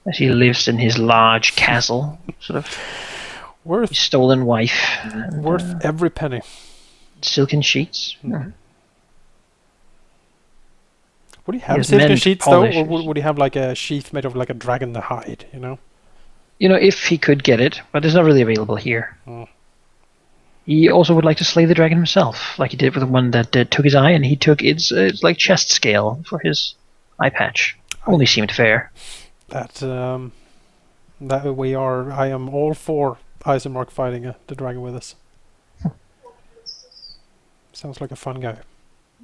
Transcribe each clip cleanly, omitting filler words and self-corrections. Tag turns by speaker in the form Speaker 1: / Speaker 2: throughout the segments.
Speaker 1: as he lives in his large castle, sort of his stolen wife, and
Speaker 2: Worth every penny.
Speaker 1: silken sheets.
Speaker 2: Mm-hmm. Would he have
Speaker 1: He
Speaker 2: silken sheets though, or
Speaker 1: polishes.
Speaker 2: would he have like a sheath made of like a dragon hide? You know.
Speaker 1: If he could get it, but it's not really available here.
Speaker 2: Oh.
Speaker 1: He also would like to slay the dragon himself, like he did with the one that took his eye, and he took its like chest scale for his eye patch. Only seemed fair.
Speaker 2: That we are. I am all for Isenmark fighting the dragon with us. Sounds like a fun guy.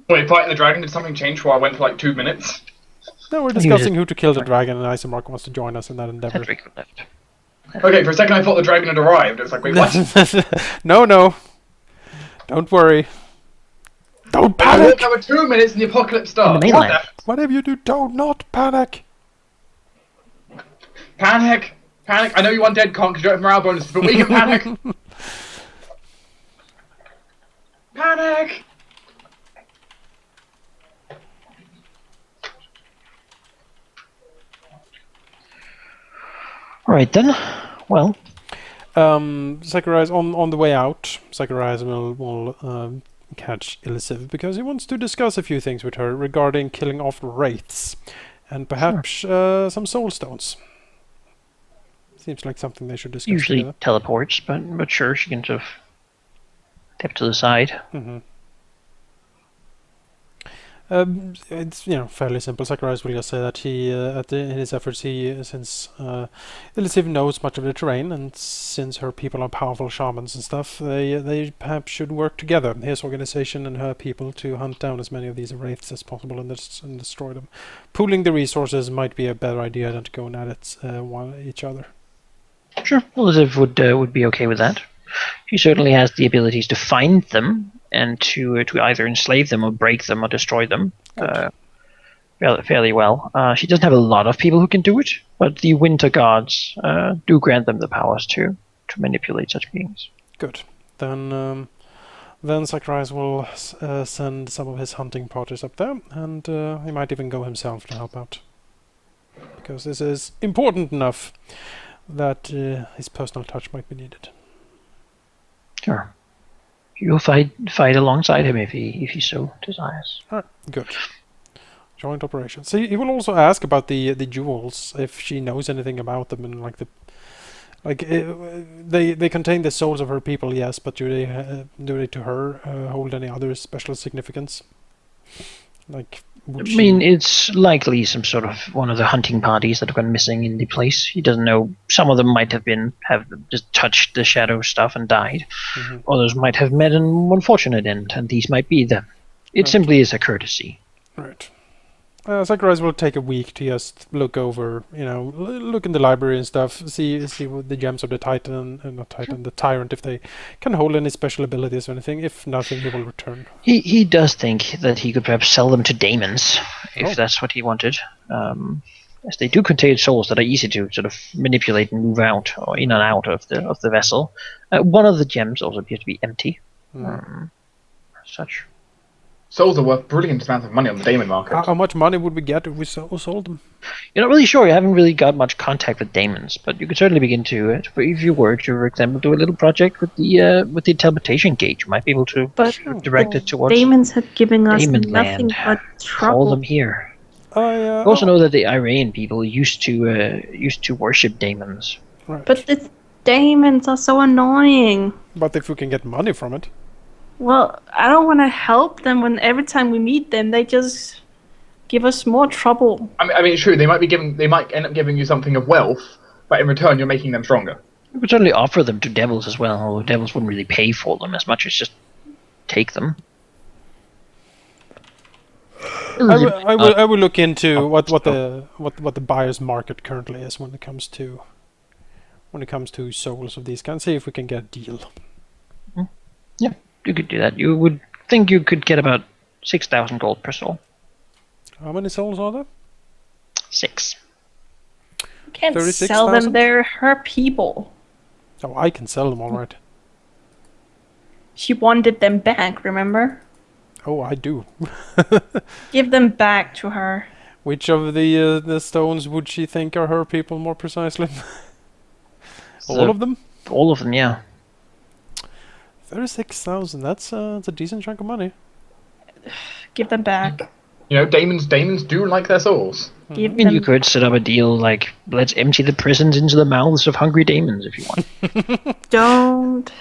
Speaker 3: Wait, fighting the dragon, did something change while I went for like 2 minutes?
Speaker 2: No, we're discussing who to kill the dragon, and Isenmark wants to join us in that endeavor.
Speaker 1: Left.
Speaker 3: Okay, for a second I thought the dragon had arrived. It was like, wait, what?
Speaker 2: No. Don't worry. Don't panic!
Speaker 3: I walked over 2 minutes and the apocalypse starts.
Speaker 2: Whatever you do, don't not panic!
Speaker 3: Panic! Panic! I know you undead can't because you don't have morale bonuses, but we can panic! Panic!
Speaker 1: Right then. Well.
Speaker 2: Zacharias, on the way out, Zacharias will catch Ilisiv because he wants to discuss a few things with her regarding killing off wraiths and perhaps some soul stones. Seems like something they should discuss.
Speaker 1: Usually
Speaker 2: together.
Speaker 1: teleports, but sure, she can sort of step to the side.
Speaker 2: Mm-hmm. It's fairly simple. Zacharias will just say that he, in his efforts, since Ilisiv knows much of the terrain, and since her people are powerful shamans and stuff, they perhaps should work together, his organization and her people, to hunt down as many of these wraiths as possible and destroy them. Pooling the resources might be a better idea than to go at it each other.
Speaker 1: Sure, Elizabeth would be okay with that. She certainly has the abilities to find them and to either enslave them or break them or destroy them fairly well. She doesn't have a lot of people who can do it, but the winter gods do grant them the powers to manipulate such beings.
Speaker 2: Good. Then Zacharias will send some of his hunting parties up there, and he might even go himself to help out. Because this is important enough that his personal touch might be needed.
Speaker 1: Sure. You'll fight alongside him if he so desires.
Speaker 2: Alright, good. Joint operations. So he will also ask about the jewels, if she knows anything about them, and they contain the souls of her people, yes, but do they to her hold any other special significance?
Speaker 1: It's likely some sort of one of the hunting parties that have gone missing in the place. He doesn't know. Some of them might have just touched the shadow stuff and died. Mm-hmm. Others might have met an unfortunate end, and these might be them. It simply is a courtesy.
Speaker 2: Right. Zacharias will take a week to just look over, look in the library and stuff, see what the gems of the Titan, not Titan, the Tyrant, if they can hold any special abilities or anything. If nothing, he will return.
Speaker 1: He does think that he could perhaps sell them to daemons, if that's what he wanted. As they do contain souls that are easy to sort of manipulate and move out, or in and out of the vessel. One of the gems also appears to be empty. Such.
Speaker 3: Souls are worth brilliant amounts of money on the daemon market.
Speaker 2: How much money would we get if we sold them?
Speaker 1: You're not really sure. You haven't really got much contact with daemons, but you could certainly begin to, if you were to, for example, do a little project with the teleportation gate. You might be able to direct it towards
Speaker 4: daemons have given us
Speaker 1: Daemon
Speaker 4: nothing
Speaker 1: land.
Speaker 4: but trouble.
Speaker 1: Call them here. You also know that the Iranian people used to worship daemons.
Speaker 2: Right.
Speaker 4: But the daemons are so annoying.
Speaker 2: But if we can get money from it.
Speaker 4: Well, I don't want to help them when every time we meet them, they just give us more trouble.
Speaker 3: I mean, it's true. They might end up giving you something of wealth, but in return, you're making them stronger.
Speaker 1: You could certainly offer them to devils as well, although devils wouldn't really pay for them as much as just take them.
Speaker 2: I will look into what the buyer's market currently is when it comes to souls of these kinds. See if we can get a deal.
Speaker 1: Yeah. You could do that. You would think you could get about 6,000 gold per soul.
Speaker 2: How many souls are there?
Speaker 1: 6.
Speaker 4: You can't sell them. They're her people.
Speaker 2: Oh, I can sell them, all right.
Speaker 4: She wanted them back, remember?
Speaker 2: Oh, I do.
Speaker 4: Give them back to her.
Speaker 2: Which of the stones would she think are her people more precisely? All of them?
Speaker 1: All of them, yeah.
Speaker 2: 36,000. That's a decent chunk of money.
Speaker 4: Give them back.
Speaker 3: You know, demons do like their souls.
Speaker 4: Give
Speaker 1: I mean, you
Speaker 4: them.
Speaker 1: could set up a deal like, let's empty the prisons into the mouths of hungry demons if you want.
Speaker 4: Don't.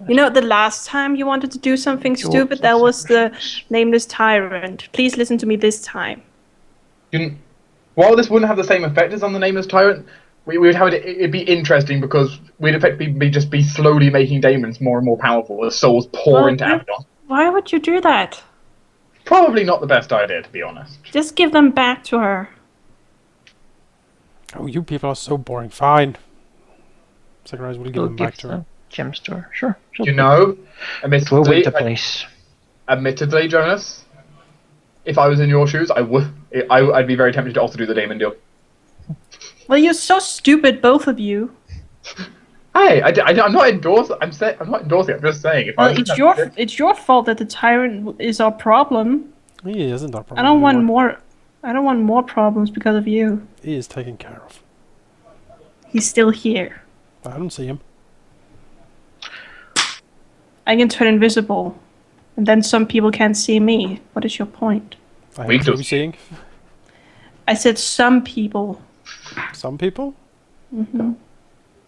Speaker 4: You know, the last time you wanted to do something stupid, that was the nameless tyrant. Please listen to me this time.
Speaker 3: While this wouldn't have the same effect as on the Nameless Tyrant, we would have it'd be interesting because we'd effectively just be slowly making demons more and more powerful as souls pour into Abaddon.
Speaker 4: Why would you do that?
Speaker 3: Probably not the best idea, to be honest.
Speaker 4: Just give them back to her.
Speaker 2: Oh, you people are so boring. Fine. Zacharias will give them back to her.
Speaker 1: Gem store, sure.
Speaker 3: You know,
Speaker 1: To a winter place.
Speaker 3: Admittedly, Jonas, if I was in your shoes, I'd be very tempted to also do the demon deal.
Speaker 4: Well, you're so stupid, both of you.
Speaker 3: Hey, I'm not endorsing. I'm not endorsing. I'm just saying.
Speaker 4: Well, it's your fault that the tyrant is our problem.
Speaker 2: He isn't our problem.
Speaker 4: I don't want
Speaker 2: anymore.
Speaker 4: more problems because of you.
Speaker 2: He is taken care of.
Speaker 4: He's still here.
Speaker 2: I don't see him.
Speaker 4: I can turn invisible, and then some people can't see me. What is your point?
Speaker 2: I
Speaker 3: We
Speaker 2: am
Speaker 3: do.
Speaker 2: too seeing.
Speaker 4: I said some people.
Speaker 2: Some people?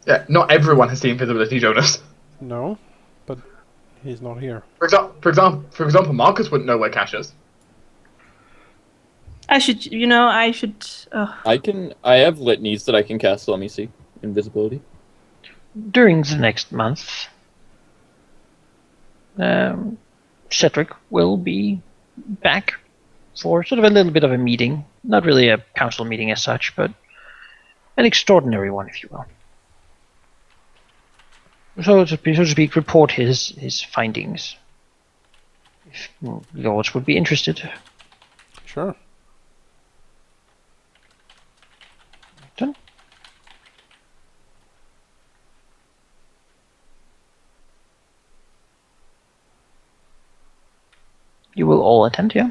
Speaker 3: Yeah, not everyone has the invisibility, Jonas.
Speaker 2: No, but he's not here.
Speaker 3: For example, Marcus wouldn't know where Cash is.
Speaker 4: I should.
Speaker 5: I have litanies that I can cast. Let me see. Invisibility.
Speaker 1: During the next month, Cedric will be back for sort of a little bit of a meeting. Not really a council meeting as such, but an extraordinary one, if you will. So to speak, report his findings. If lords would be interested.
Speaker 2: Sure.
Speaker 1: Done. You will all attend, yeah?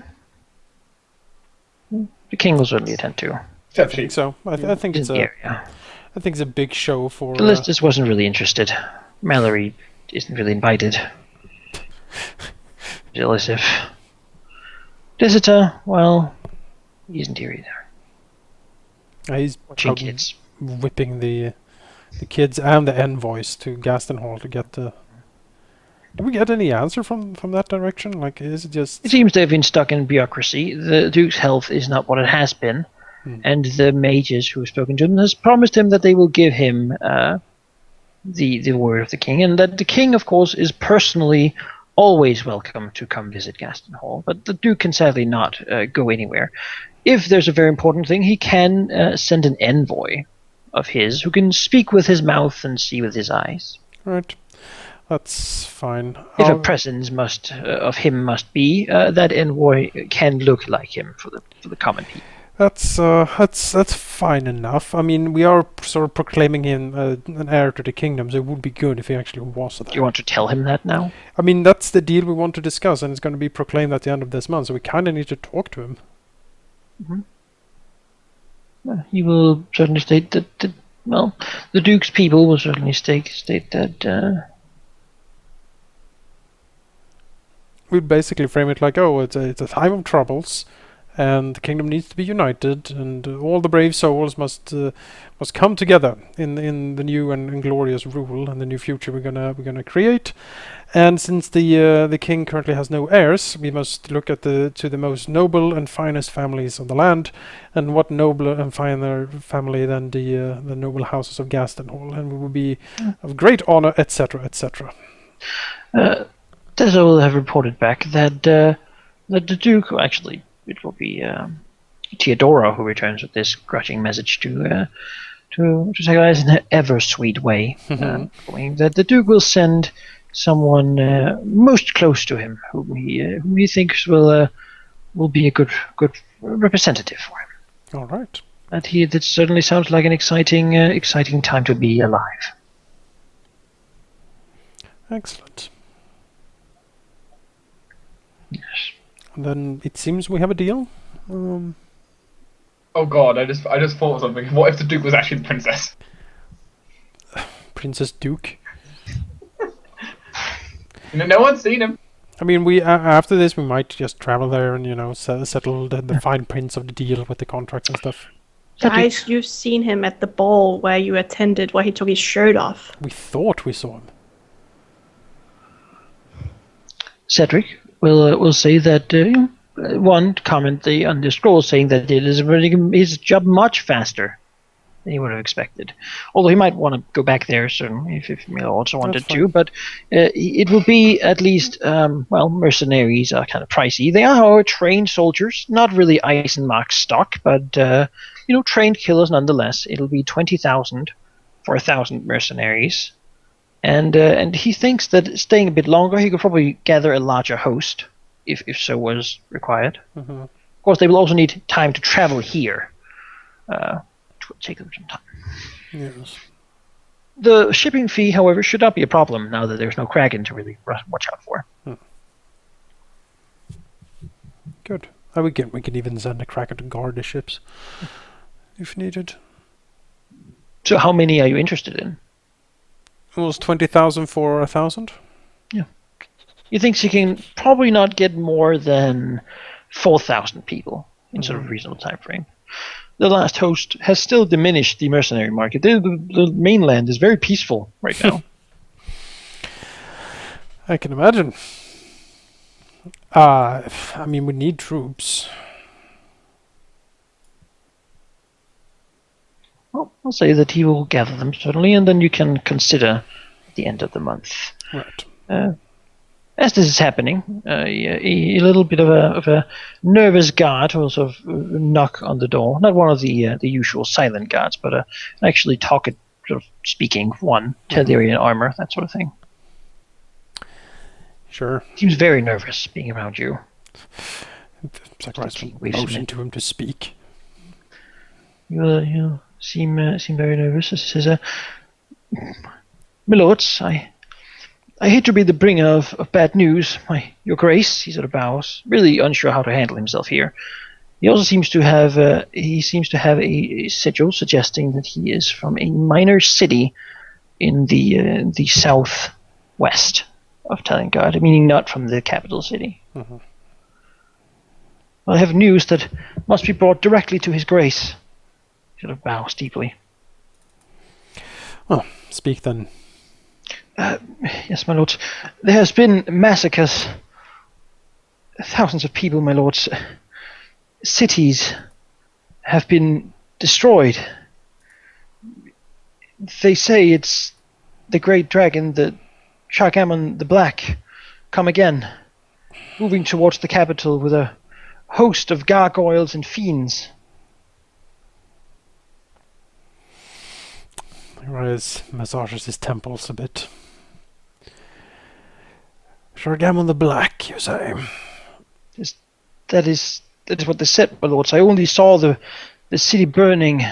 Speaker 1: The king will certainly attend too.
Speaker 2: I
Speaker 3: Except
Speaker 2: think
Speaker 3: she.
Speaker 2: so. I think it's
Speaker 1: In
Speaker 2: a.
Speaker 1: the area.
Speaker 2: I think it's a big show for.
Speaker 1: The list just wasn't really interested. Mallory isn't really invited. Joseph. Visitor, well, he isn't here either.
Speaker 2: He's
Speaker 1: Watching
Speaker 2: out
Speaker 1: kids.
Speaker 2: whipping the kids and the envoys to Gaston Hall to get the. Do we get any answer from that direction? Like, is it just?
Speaker 1: It seems they've been stuck in bureaucracy. The Duke's health is not what it has been. And the mages who have spoken to him has promised him that they will give him the word of the king, and that the king, of course, is personally always welcome to come visit Gaston Hall. But the Duke can sadly not go anywhere. If there's a very important thing, he can send an envoy of his who can speak with his mouth and see with his eyes.
Speaker 2: Right. That's fine.
Speaker 1: If a presence of him must be, that envoy can look like him for the common people.
Speaker 2: That's fine enough. I mean, we are sort of proclaiming him an heir to the kingdom, so it would be good if he actually was there.
Speaker 1: Do you want to tell him that now?
Speaker 2: I mean, that's the deal we want to discuss, and it's going to be proclaimed at the end of this month, so we kind of need to talk to him.
Speaker 1: He will certainly state that. The Duke's people will certainly state that.
Speaker 2: We'd basically frame it like, oh, it's a time of troubles, and the kingdom needs to be united, and all the brave souls must come together in the new and glorious rule and the new future we're gonna create. And since the king currently has no heirs, we must look at to the most noble and finest families of the land, and what nobler and finer family than the noble houses of Gaston Hall, and we will be of great honor, etc., etc.
Speaker 1: Tessa will have reported back that the Duke, actually, it will be Theodora who returns with this grudging message to Zacharias in an ever sweet way, that the Duke will send someone most close to him, whom he thinks will be a good representative for him.
Speaker 2: All right.
Speaker 1: That certainly sounds like an exciting time to be alive.
Speaker 2: Excellent.
Speaker 1: Yes.
Speaker 2: And then it seems we have a deal.
Speaker 3: Oh god, I just thought of something. What if the Duke was actually the princess?
Speaker 2: Princess Duke.
Speaker 3: No one's seen him.
Speaker 2: I mean, we after this we might just travel there and settle the fine prints of the deal with the contracts and stuff.
Speaker 4: Guys, you've seen him at the ball where you attended, where he took his shirt off.
Speaker 2: We thought we saw him.
Speaker 1: Cedric will say that one comment on the scroll saying that it is running his job much faster than he would have expected. Although he might want to go back there soon if he also wanted to. But it will be at least mercenaries are kind of pricey. They are our trained soldiers, not really Eisenmark stock, but trained killers nonetheless. It'll be 20,000 for 1,000 mercenaries. And he thinks that staying a bit longer, he could probably gather a larger host, if so was required.
Speaker 2: Mm-hmm.
Speaker 1: Of course, they will also need time to travel here. It will take them some time.
Speaker 2: Yes.
Speaker 1: The shipping fee, however, should not be a problem now that there's no Kraken to really watch out for.
Speaker 2: Good. We can even send a Kraken to guard the ships if needed.
Speaker 1: So how many are you interested in?
Speaker 2: It was 20,000 for 1,000.
Speaker 1: Yeah. He thinks he can probably not get more than 4,000 people in sort of reasonable time frame. The last host has still diminished the mercenary market. The mainland is very peaceful right now.
Speaker 2: I can imagine. I mean, we need troops.
Speaker 1: Well, I'll say that he will gather them certainly, and then you can consider at the end of the month.
Speaker 2: Right.
Speaker 1: As this is happening, a little bit of a nervous guard will sort of knock on the door. Not one of the usual silent guards, but actually sort of speaking one, Tellurian armor, that sort of thing.
Speaker 2: Sure.
Speaker 1: Seems very nervous being around you.
Speaker 2: Zacharias motion to him to speak.
Speaker 1: You seem very nervous. He says, "My lords, I hate to be the bringer of bad news. Your Grace," he sort of bows, really unsure how to handle himself here. He also seems to have a sigil suggesting that he is from a minor city in the southwest of Talengard, meaning not from the capital city.
Speaker 2: Mm-hmm.
Speaker 1: I have news that must be brought directly to His Grace. He sort of bows deeply.
Speaker 2: Well, speak then.
Speaker 1: Yes, my lords. There has been massacres. Thousands of people, my lords. Cities have been destroyed. They say it's the great dragon, the Chargamon the Black, come again, moving towards the capital with a host of gargoyles and fiends.
Speaker 2: Rise massages his temples a bit. Chargamon the Black, you say?
Speaker 1: That is what they said, my lords. I only saw the city burning,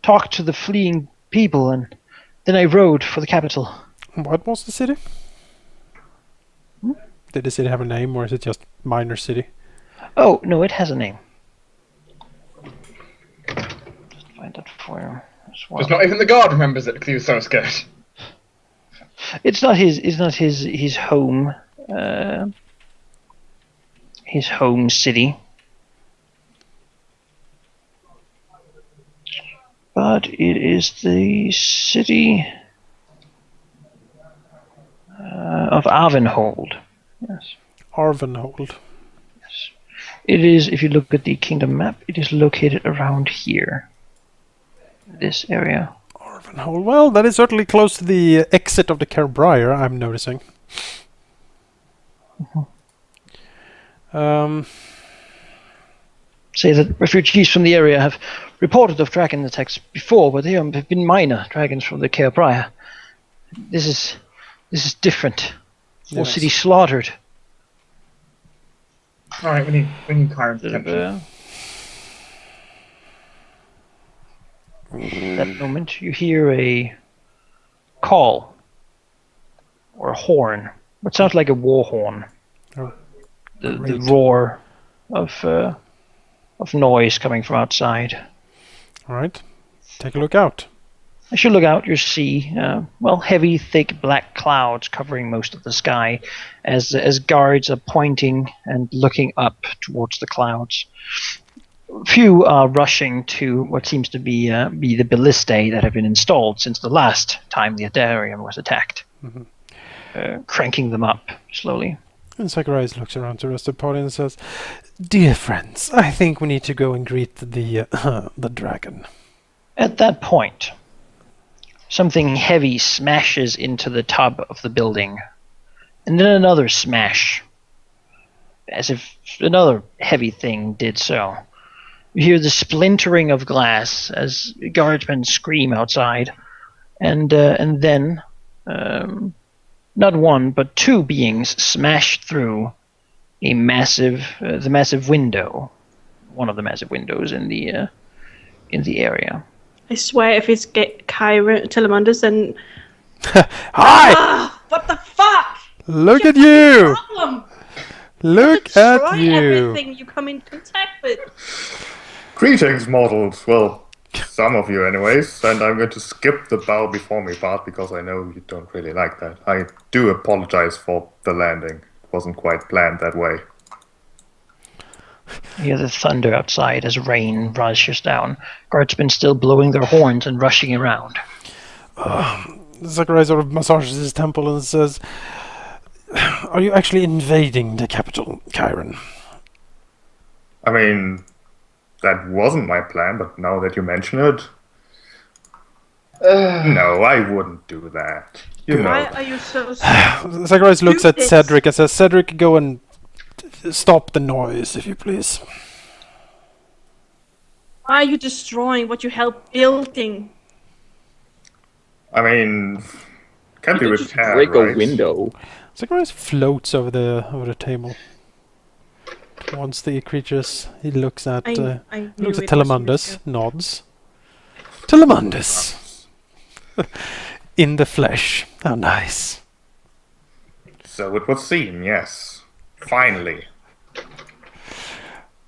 Speaker 1: talked to the fleeing people, and then I rode for the capital.
Speaker 2: What was the city? Did the city have a name, or is it just minor city?
Speaker 1: Oh, no, it has a name. Just find that for you as well.
Speaker 3: Just not even the guard remembers it because he was so scared.
Speaker 1: It's not his home. His home city. But it is the city of Arvenhold. Yes.
Speaker 2: Arvenhold.
Speaker 1: Yes. It is, if you look at the kingdom map, it is located around here. This area.
Speaker 2: Arvenhold. Well, that is certainly close to the exit of the Kerbriar, I'm noticing.
Speaker 1: Say that refugees from the area have reported of dragon attacks before, but they have been minor dragons from the Kerbriar. This is different. Whole city slaughtered.
Speaker 3: All right, we need Kyron's attention.
Speaker 1: At that moment, you hear a call or a horn. What sounds like a war horn.
Speaker 2: Oh,
Speaker 1: the roar of noise coming from outside.
Speaker 2: All right. Take a look out.
Speaker 1: As you look out, you see, heavy, thick black clouds covering most of the sky, as guards are pointing and looking up towards the clouds. Few are rushing to what seems to be the ballistae that have been installed since the last time the Adarium was attacked, cranking them up slowly.
Speaker 2: And Zacharias looks around to the rest of the party and says, "Dear friends, I think we need to go and greet the dragon."
Speaker 1: At that point, something heavy smashes into the tub of the building, and then another smash, as if another heavy thing did so. You hear the splintering of glass as guardsmen scream outside, and then not one but two beings smash through the massive window, one of the massive windows in the area.
Speaker 4: I swear, if it's Kyron Telemundus, then
Speaker 2: Hi!
Speaker 4: what the fuck?
Speaker 2: Look at you!
Speaker 4: Problem.
Speaker 2: Look
Speaker 4: Destroy
Speaker 2: at you!
Speaker 4: everything you come in contact with.
Speaker 6: Greetings, mortals. Well, some of you anyways, and I'm going to skip the bow before me part because I know you don't really like that. I do apologize for the landing. It wasn't quite planned that way.
Speaker 1: You hear the thunder outside as rain rushes down. Guardsmen still blowing their horns and rushing around.
Speaker 2: Zacharias sort of massages his temple and says, "Are you actually invading the capital, Chiron?"
Speaker 6: I mean, that wasn't my plan, but now that you mention it... no, I wouldn't do that. You know.
Speaker 4: Why are you so
Speaker 2: Zacharias looks at
Speaker 4: stupid?
Speaker 2: Cedric and says, "Cedric, go and stop the noise, if you please."
Speaker 4: Why are you destroying what you helped building?
Speaker 6: I mean, can't be
Speaker 5: You could just
Speaker 6: repaired,
Speaker 5: break
Speaker 6: right?
Speaker 5: a window.
Speaker 2: Zacharias floats over the table. Once the creatures, he looks at
Speaker 4: I knew
Speaker 2: looks at
Speaker 4: it was
Speaker 2: Telemundus,
Speaker 4: you.
Speaker 2: nods. Telemundus! In the flesh. How nice.
Speaker 6: So it would seem, yes. Finally.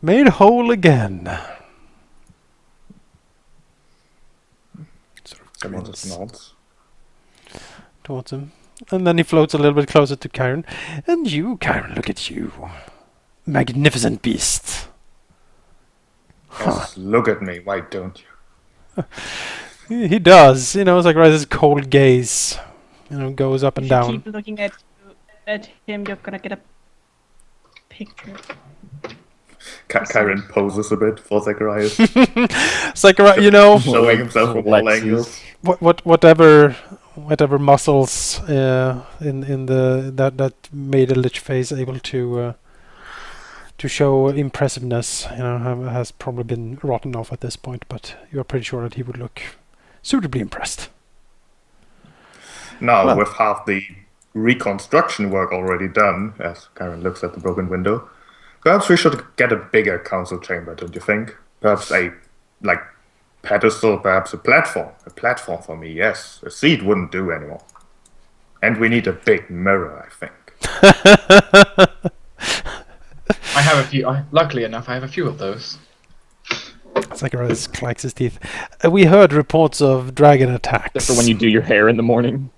Speaker 2: Made whole again. Sort of
Speaker 6: Someone
Speaker 2: grins
Speaker 6: just nods.
Speaker 2: towards him. And then he floats a little bit closer to Chiron. "And you, Chiron, look at you. Magnificent beast."
Speaker 6: Yes, look at me, why don't you?
Speaker 2: He does. Zacharias' cold gaze, goes up and
Speaker 4: If you
Speaker 2: down.
Speaker 4: keep looking at him, you're gonna get a picture.
Speaker 6: Kyron poses a bit for Zacharias,
Speaker 2: Zacharias,
Speaker 6: showing himself from all
Speaker 5: Flexes.
Speaker 6: angles.
Speaker 2: whatever muscles in the that made a lich face able to show impressiveness, has probably been rotten off at this point. But you're pretty sure that he would look suitably impressed.
Speaker 6: Now,
Speaker 2: Well.
Speaker 6: with half the reconstruction work already done, as Karen looks at the broken window, perhaps we should get a bigger council chamber, don't you think? Perhaps a, pedestal, perhaps a platform. A platform for me, yes. A seat wouldn't do anymore. And we need a big mirror, I think.
Speaker 3: I have a few. Luckily enough, I have a few of those.
Speaker 2: Zacharias clicks his teeth. We heard reports of dragon attacks
Speaker 5: Except for when you do your hair in the morning.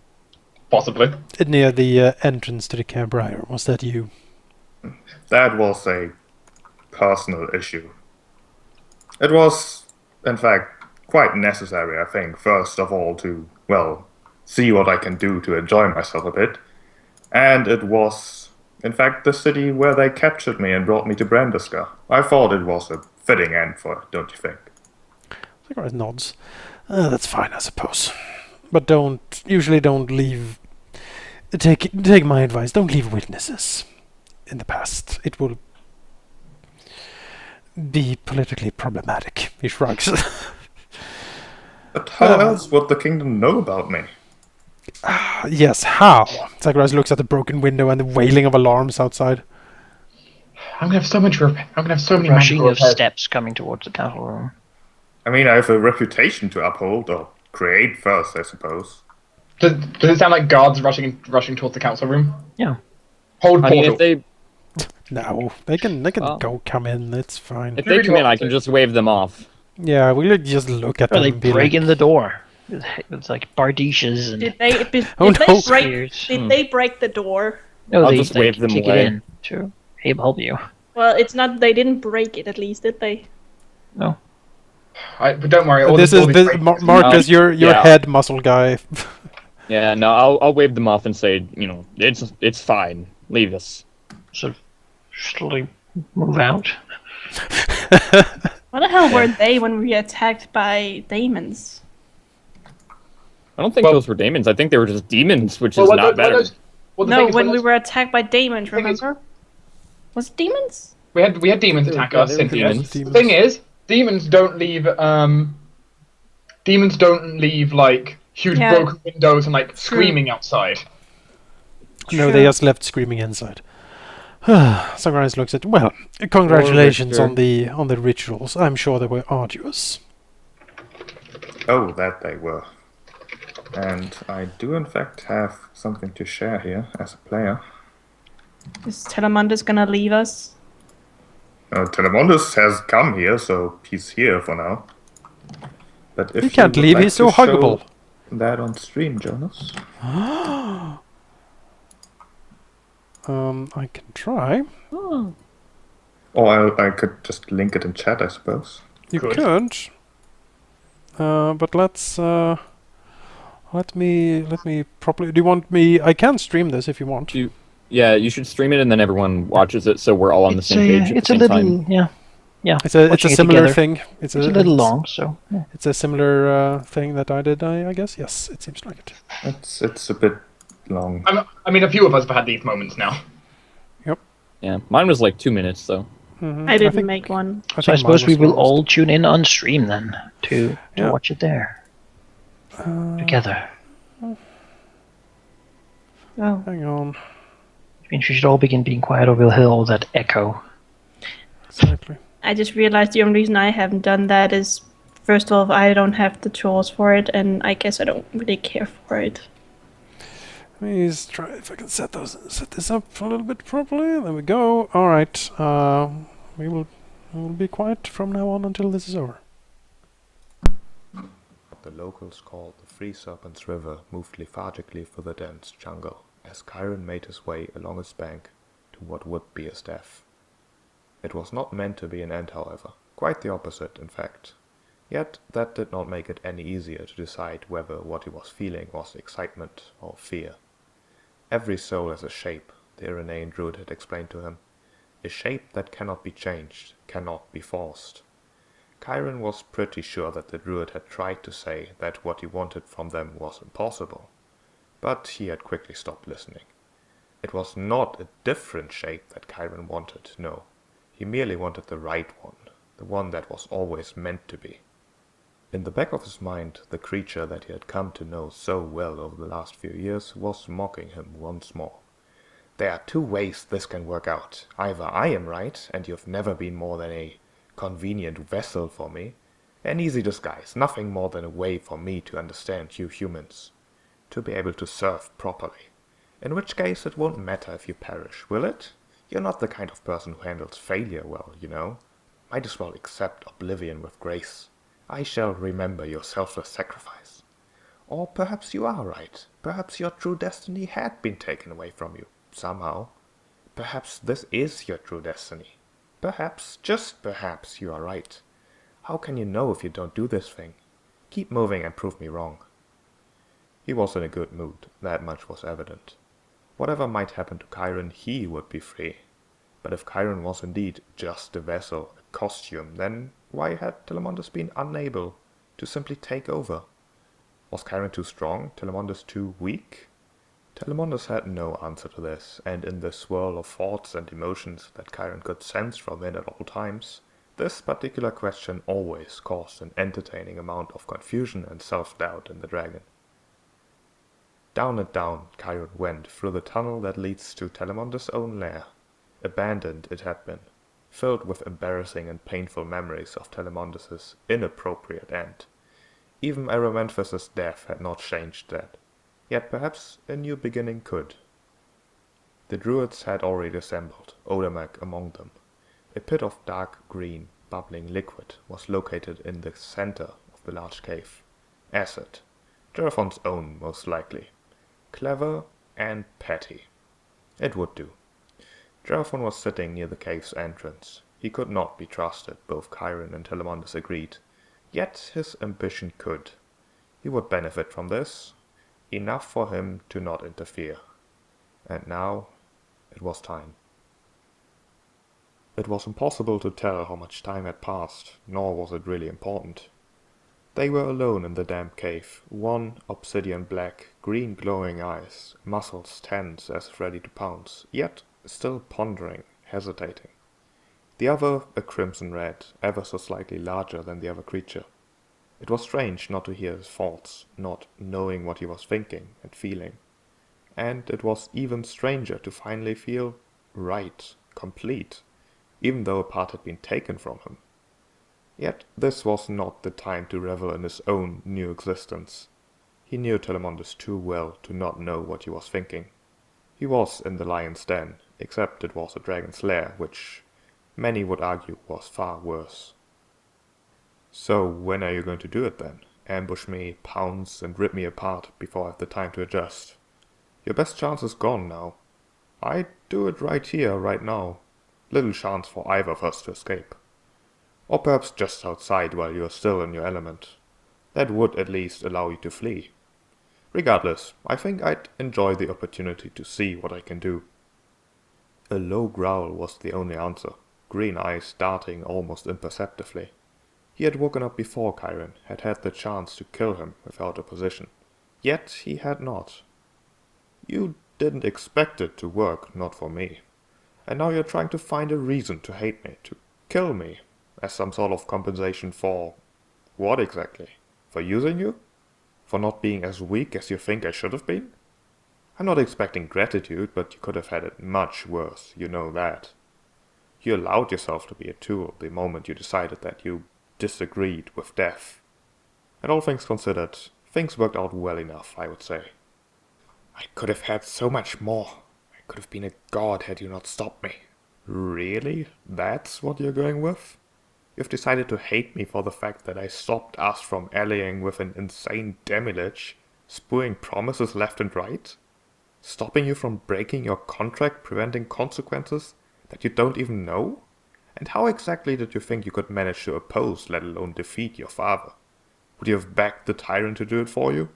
Speaker 3: Possibly.
Speaker 2: near the entrance to the Cabriar. Was that you?
Speaker 6: That was a personal issue. It was, in fact, quite necessary, I think, first of all, to, see what I can do to enjoy myself a bit. And it was, in fact, the city where they captured me and brought me to Brandiska. I thought it was a fitting end for it, don't you think?
Speaker 2: Zacharias nods. That's fine, I suppose. But don't leave. Take my advice. Don't leave witnesses in the past. It will be politically problematic. He shrugs.
Speaker 6: But how else would the kingdom know about me?
Speaker 2: Yes, how? Zacharias looks at the broken window and the wailing of alarms outside.
Speaker 3: I'm gonna have so much. I'm gonna have so many
Speaker 1: Rushing
Speaker 3: magical
Speaker 1: of
Speaker 3: repairs.
Speaker 1: steps coming towards the council room.
Speaker 6: I mean, I have a reputation to uphold, or create first, I suppose.
Speaker 3: Does it sound like guards rushing towards the council room?
Speaker 1: Yeah.
Speaker 3: Hold
Speaker 5: I mean,
Speaker 3: portal.
Speaker 5: if they
Speaker 2: No, they can
Speaker 5: Well.
Speaker 2: come in. It's fine.
Speaker 5: come in, I can just wave them off.
Speaker 2: Yeah, we'll just look at
Speaker 1: Or
Speaker 2: them
Speaker 1: they
Speaker 2: and be
Speaker 1: break
Speaker 2: like,
Speaker 1: in the door with like bardishes and
Speaker 2: Oh,
Speaker 4: did they
Speaker 2: no.
Speaker 4: break?
Speaker 1: spears.
Speaker 4: Did they break the door?
Speaker 1: No,
Speaker 5: I'll
Speaker 1: they
Speaker 5: just
Speaker 1: like
Speaker 5: wave them
Speaker 1: kick
Speaker 5: away.
Speaker 1: it in to help you.
Speaker 4: Well, it's not. They didn't break it. At least, did they?
Speaker 1: No.
Speaker 3: But don't worry.
Speaker 2: this is this, Marcus, your
Speaker 5: yeah.
Speaker 2: head muscle guy.
Speaker 5: Yeah, no, I'll wave them off and say, it's fine. Leave us.
Speaker 1: Sort of slowly move out.
Speaker 4: What the hell were
Speaker 5: Yeah.
Speaker 4: they when we were attacked by demons?
Speaker 5: I don't think
Speaker 3: Well-
Speaker 5: those were demons. I think they were just demons, which is
Speaker 3: Well,
Speaker 5: not better.
Speaker 3: the
Speaker 4: No,
Speaker 3: thing is,
Speaker 4: when we were attacked by demons,
Speaker 3: thing is-
Speaker 4: remember? Was it demons?
Speaker 3: we had demons
Speaker 5: They were-
Speaker 3: attack
Speaker 5: yeah,
Speaker 3: us.
Speaker 5: they were
Speaker 3: Cynthia.
Speaker 5: demons.
Speaker 3: The thing is, demons don't leave like huge
Speaker 4: Yeah.
Speaker 3: broken windows and like screaming outside.
Speaker 2: No, they just left screaming inside. Sunrise looks at. Well, congratulations on the rituals. I'm sure they were arduous.
Speaker 6: Oh, that they were. And I do in fact have something to share here as a player.
Speaker 4: Is Telemundus gonna leave us?
Speaker 6: Telemondus has come here, so he's here for now. But if
Speaker 2: He can't
Speaker 6: you would
Speaker 2: leave,
Speaker 6: like
Speaker 2: he's so
Speaker 6: to show
Speaker 2: huggable.
Speaker 6: that on stream, Jonas.
Speaker 2: I can try.
Speaker 6: Or I could just link it in chat, I suppose.
Speaker 2: You
Speaker 3: Good.
Speaker 2: could. But let's let me properly. Do you want me? I can stream this if you want.
Speaker 5: Yeah, you should stream it and then everyone watches it so we're all on the same page at
Speaker 1: It's
Speaker 5: the
Speaker 1: a
Speaker 5: same
Speaker 1: little,
Speaker 5: time.
Speaker 1: yeah.
Speaker 2: It's a
Speaker 1: Watching it
Speaker 2: similar
Speaker 1: together.
Speaker 2: thing.
Speaker 1: It's a little long, so yeah.
Speaker 2: It's a similar thing that I did. I guess. Yes, it seems like it.
Speaker 6: It's a bit long.
Speaker 3: I mean, a few of us have had these moments now.
Speaker 5: Yeah, mine was like 2 minutes though.
Speaker 4: I didn't make one.
Speaker 2: I
Speaker 1: So I
Speaker 2: think
Speaker 1: suppose
Speaker 2: mine
Speaker 1: we
Speaker 2: was
Speaker 1: will
Speaker 2: longest.
Speaker 1: all tune in on stream then to
Speaker 2: Yeah.
Speaker 1: watch it there together.
Speaker 4: Oh.
Speaker 2: Hang on.
Speaker 1: Which means we should all begin being quiet, or we'll hear all that echo.
Speaker 2: Exactly.
Speaker 4: I just realized the only reason I haven't done that is, first of all, I don't have the tools for it, and I guess I don't really care for it.
Speaker 2: Let me just try if I can set this up a little bit properly. There we go. All right. We will be quiet from now on until this is over.
Speaker 7: The locals called the Free Serpents River moved lethargically through the dense jungle as Chiron made his way along its bank to what would be his death. It was not meant to be an end, however. Quite the opposite, in fact. Yet that did not make it any easier to decide whether what he was feeling was excitement or fear. Every soul has a shape, the Irenaean druid had explained to him. A shape that cannot be changed, cannot be forced. Chiron was pretty sure that the druid had tried to say that what he wanted from them was impossible. But he had quickly stopped listening. It was not a different shape that Chiron wanted, no. He merely wanted the right one, the one that was always meant to be. In the back of his mind, the creature that he had come to know so well over the last few years was mocking him once more. There are two ways this can work out. Either I am right, and you've never been more than a convenient vessel for me. An easy disguise, nothing more than a way for me to understand you humans. To be able to serve properly. In which case it won't matter if you perish, will it? You're not the kind of person who handles failure well, you know. Might as well accept oblivion with grace. I shall remember your selfless sacrifice. Or perhaps you are right. Perhaps your true destiny had been taken away from you, somehow. Perhaps this is your true destiny. Perhaps, just perhaps, you are right. How can you know if you don't do this thing? Keep moving and prove me wrong. He was in a good mood, that much was evident. Whatever might happen to Chiron, he would be free. But if Chiron was indeed just a vessel, a costume, then why had Telemundus been unable to simply take over? Was Chiron too strong, Telemundus too weak? Telemundus had no answer to this, and in the swirl of thoughts and emotions that Chiron could sense from it at all times, this particular question always caused an entertaining amount of confusion and self-doubt in the dragon. Down and down Chiron went through the tunnel that leads to Telemundus' own lair. Abandoned it had been, filled with embarrassing and painful memories of Telemundus' inappropriate end. Even Erymanthus' death had not changed that, yet perhaps a new beginning could. The druids had already assembled, Odamak among them. A pit of dark green, bubbling liquid was located in the center of the large cave. Acid. Gerafon's own, most likely. Clever and petty. It would do. Gerafon was sitting near the cave's entrance. He could not be trusted, both Chiron and Telemandus agreed. Yet his ambition could. He would benefit from this. Enough for him to not interfere. And now it was time. It was impossible to tell how much time had passed, nor was it really important. They were alone in the damp cave, one obsidian black, green glowing eyes, muscles tense as if ready to pounce, yet still pondering, hesitating. The other a crimson red, ever so slightly larger than the other creature. It was strange not to hear his thoughts, not knowing what he was thinking and feeling. And it was even stranger to finally feel right, complete, even though a part had been taken from him. Yet this was not the time to revel in his own new existence. He knew Telemandus too well to not know what he was thinking. He was in the lion's den, except it was a dragon's lair, which many would argue was far worse. So when are you going to do it then? Ambush me, pounce, and rip me apart before I have the time to adjust? Your best chance is gone now. I'd do it right here, right now. Little chance for either of us to escape. Or perhaps just outside while you are still in your element. That would at least allow you to flee. Regardless, I think I'd enjoy the opportunity to see what I can do. A low growl was the only answer, green eyes darting almost imperceptibly. He had woken up before Chiron, had had the chance to kill him without opposition. Yet he had not. You didn't expect it to work, not for me. And now you're trying to find a reason to hate me, to kill me, as some sort of compensation for... what exactly? For using you? For not being as weak as you think I should have been? I'm not expecting gratitude, but you could have had it much worse, you know that. You allowed yourself to be a tool the moment you decided that you disagreed with death. And all things considered, things worked out well enough, I would say. I could have had so much more. I could have been a god had you not stopped me. Really? That's what you're going with? You've decided to hate me for the fact that I stopped us from allying with an insane demi-lich, spewing promises left and right? Stopping you from breaking your contract, preventing consequences that you don't even know? And how exactly did you think you could manage to oppose, let alone defeat, your father? Would you have begged the tyrant to do it for you?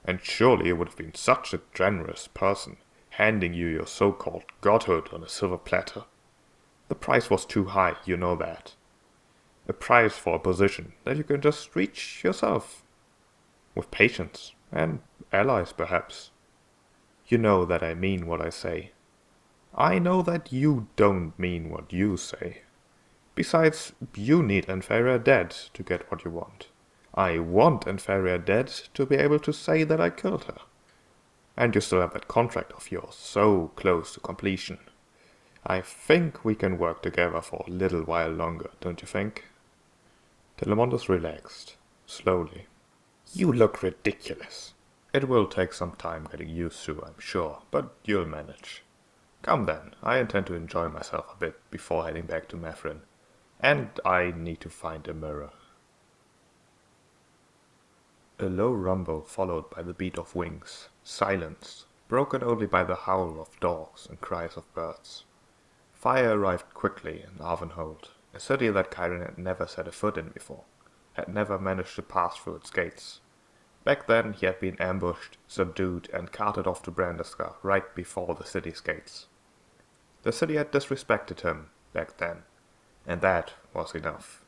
Speaker 7: And surely you would have been such a generous person, handing you your so-called godhood on a silver platter. The price was too high, you know that. A price for a position that you can just reach yourself. With patience, and allies perhaps. You know that I mean what I say. I know that you don't mean what you say. Besides, you need Inferior dead to get what you want. I want Inferior dead to be able to say that I killed her. And you still have that contract of yours, so close to completion. I think we can work together for a little while longer, don't you think? Telemandus relaxed, slowly. You look ridiculous. It will take some time getting used to, I'm sure, but you'll manage. Come then, I intend to enjoy myself a bit before heading back to Methrin. And I need to find a mirror. A low rumble followed by the beat of wings. Silence, broken only by the howl of dogs and cries of birds. Fire arrived quickly in Arvenhold, a city that Chiron had never set a foot in before, had never managed to pass through its gates. Back then he had been ambushed, subdued, and carted off to Brandiskar right before the city's gates. The city had disrespected him back then, and that was enough.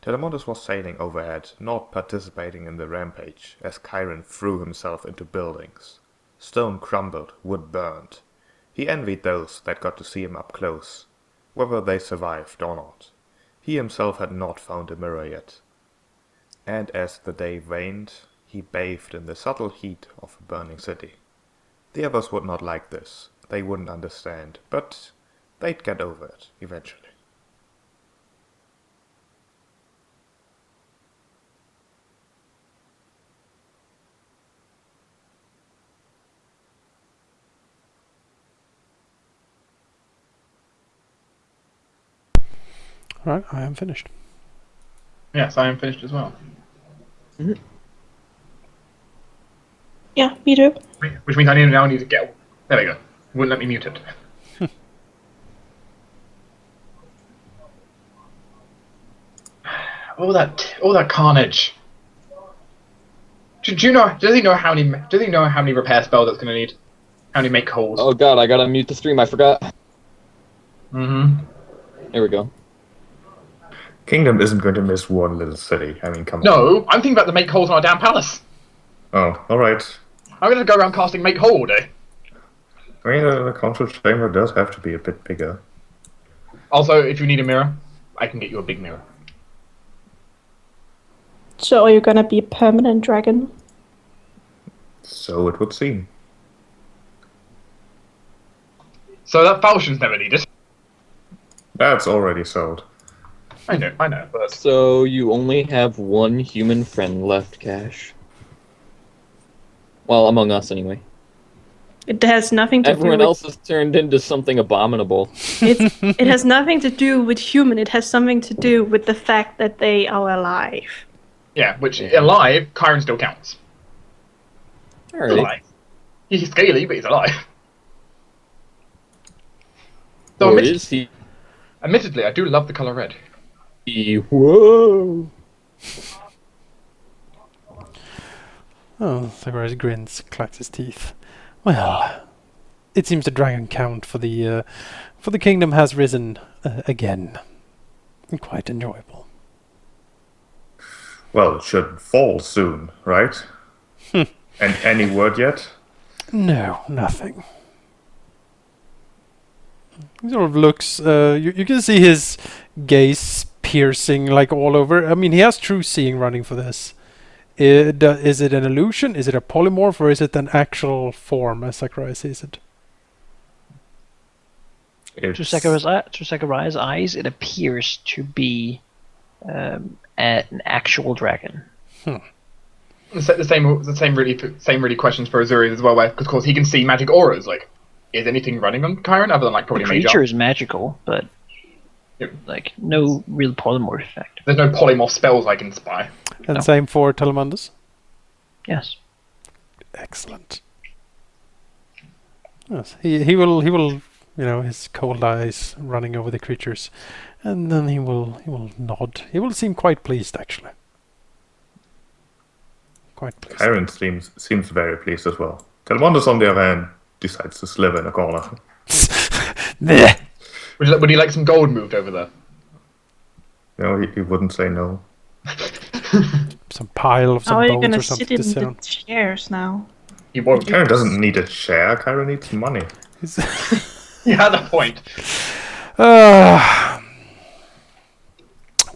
Speaker 7: Telemandus was sailing overhead, not participating in the rampage, as Chiron threw himself into buildings. Stone crumbled, wood burned. He envied those that got to see him up close, whether they survived or not. He himself had not found a mirror yet. And as the day waned, he bathed in the subtle heat of a burning city. The others would not like this. They wouldn't understand, but they'd get over it eventually.
Speaker 2: Alright, I am finished.
Speaker 3: Yes, I am finished as well.
Speaker 4: Yeah, me too.
Speaker 3: Which means I now need to get. There we go. Wouldn't let me mute it. all that carnage. Do you know? Does he know how many? Does he know how many repair spells that's going to need? How many make holes?
Speaker 5: Oh god, I gotta mute the stream. I forgot.
Speaker 3: Mm-hmm.
Speaker 5: There we go.
Speaker 6: Kingdom isn't going to miss one little city. I mean, come on.
Speaker 3: No, I'm thinking about the make holes in our damn palace.
Speaker 6: Oh, alright.
Speaker 3: I'm going to go around casting make hole all day.
Speaker 6: I mean, the council chamber does have to be a bit bigger.
Speaker 3: Also, if you need a mirror, I can get you a big mirror.
Speaker 4: So are you gonna be a permanent dragon?
Speaker 6: So it would seem.
Speaker 3: So that falchion's never needed.
Speaker 6: That's already sold.
Speaker 3: I know, but
Speaker 5: So you only have one human friend left, Cash. Well, among us anyway.
Speaker 4: It has nothing to
Speaker 5: Everyone
Speaker 4: do with
Speaker 5: else has turned into something abominable.
Speaker 4: it has nothing to do with human, it has something to do with the fact that they are alive.
Speaker 3: yeah, which alive, Chiron still counts. He's
Speaker 5: Alright.
Speaker 3: alive. He's scaly, but he's alive. So
Speaker 5: Or is he?
Speaker 3: admittedly, I do love the color red.
Speaker 5: Whoa!
Speaker 2: Oh, Zacharias grins, clacks his teeth. Well, it seems the dragon count for the kingdom has risen again. Quite enjoyable.
Speaker 6: Well, it should fall soon, right? And any word yet?
Speaker 2: No, nothing. He sort of looks. You can see his gaze piercing like all over. I mean, he has true seeing running for this. Is it an illusion? Is it a polymorph, or is it an actual form, as Sakurai sees it?
Speaker 1: To Sakurai's eyes, it appears to be an actual dragon.
Speaker 3: The same really questions for Azuri as well, because of course he can see magic auras. Like, is anything running on Chiron other than like probably
Speaker 1: The
Speaker 3: Mage
Speaker 1: creature
Speaker 3: Arm?
Speaker 1: is magical, but
Speaker 3: Yep.
Speaker 1: like no real polymorph effect.
Speaker 3: There's no polymorph spells I can spy.
Speaker 2: And
Speaker 1: No.
Speaker 2: same for Telemundus.
Speaker 1: Yes.
Speaker 2: Excellent. Yes, he will his cold eyes running over the creatures, and then he will nod. He will seem quite pleased, actually. Quite pleased.
Speaker 6: Chiron seems very pleased as well. Telmondus, on the other hand, decides to slither in a corner.
Speaker 2: Blech.
Speaker 3: Would he like some gold moved over there?
Speaker 6: No, he wouldn't say no.
Speaker 2: Some pile of
Speaker 4: How
Speaker 2: some
Speaker 4: are you
Speaker 2: bones
Speaker 4: gonna
Speaker 2: or something
Speaker 4: sit in
Speaker 2: to sit
Speaker 4: the
Speaker 2: on.
Speaker 4: chairs now?
Speaker 3: He won't.
Speaker 6: Chiron doesn't need a chair, Chiron needs money.
Speaker 3: You had a point.